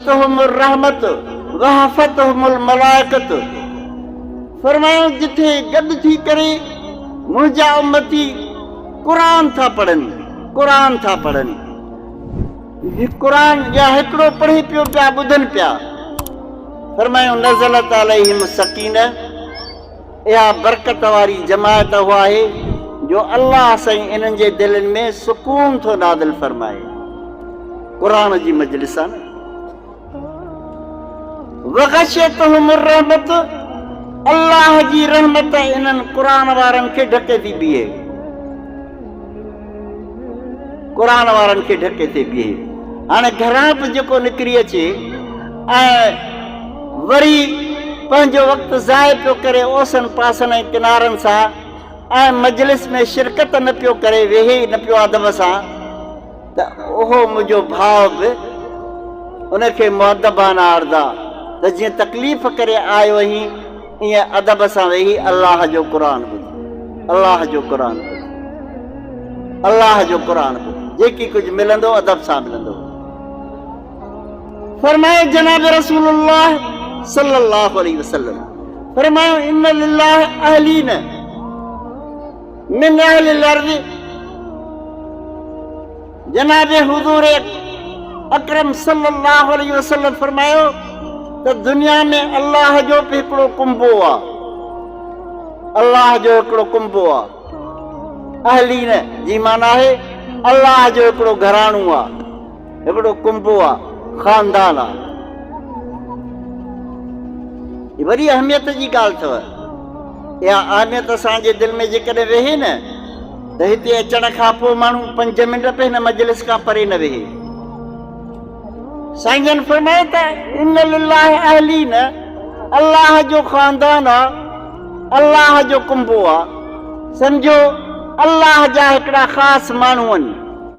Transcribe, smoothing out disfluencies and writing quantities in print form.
गशतहुमुर रहमत वहफतहुमुल मलाइकत। फरमायो जिथे गॾु थी करे मुंहिंजा उम्मती क़ुरान था पढ़नि क़ुरान या हिकिड़ो पढ़े पियो पिया ॿुधनि पिया। फरमायो नज़लत अलैहिम सकीना, इहा बरकत वारी जमायत उहा आहे जो अल्लाह साईं इन्हनि जे दिलनि में सुकून थो नादिल फरमाए। क़ुरान जी मजलिस आहे न। वग़शयतहुमुर रहमत, अल्लाह जी रहमत इन्हनि क़ुरान वारनि खे ढके थी बीहे। क़ुरान वारनि खे ढके थी बीहे। हाणे घरां बि जेको निकिरी अचे ऐं वरी पंहिंजो वक़्तु ज़ाइ पियो करे ओसनि पासनि ऐं किनारनि सां ऐं मजलिस में शिरकत न पियो करे, वेहे न पियो अदब सां, त उहो मुंहिंजो भाउ बि उनखे मुअदबाना अर्दा त जीअं तकलीफ़ करे आयो आहीं ईअं अदब सां वेही अलाह जो क़ुरान ॿुध, अलाह जो क़ुरान ॿुध, अलाह जो क़ुरान ॿुध। जेकी कुझु मिलंदो अदब सां मिलंदो। फरमाए जनाब रसूलुल्लाह सल्लल्लाहु अलैहि वसल्लम, फरमायो इन्ना लिल्लाहि अहलीन मिन अहलिल अर्ज़। जनाब हुज़ूर अकरम सल्लल्लाहु अलैहि वसल्लम फरमायो त दुनिया में अल्लाह जो बि हिकिड़ो कुंबो आहे, अल्लाह जो हिकिड़ो कुंबो आहे। अहलीन जी माना आहे अल्लाह जो हिकिड़ो घराणो आहे, हिकिड़ो कुंबो आहे, ख़ानदान आहे। वॾी अहमियत जी ॻाल्हि अथव। इहा अहमियत असांजे दिलि में जेकॾहिं वेहे न त हिते अचण खां पोइ माण्हू 5 मिंट बि हिन मजलिस खां परे न वेहे। साईं जन फरमाए त इन्ना लिल्लाहि अहलीन, अल्लाह जो ख़ानदान आहे, अल्लाह जो कुंबो आहे। सम्झो अल्लाह जा हिकिड़ा ख़ासि माण्हू आहिनि।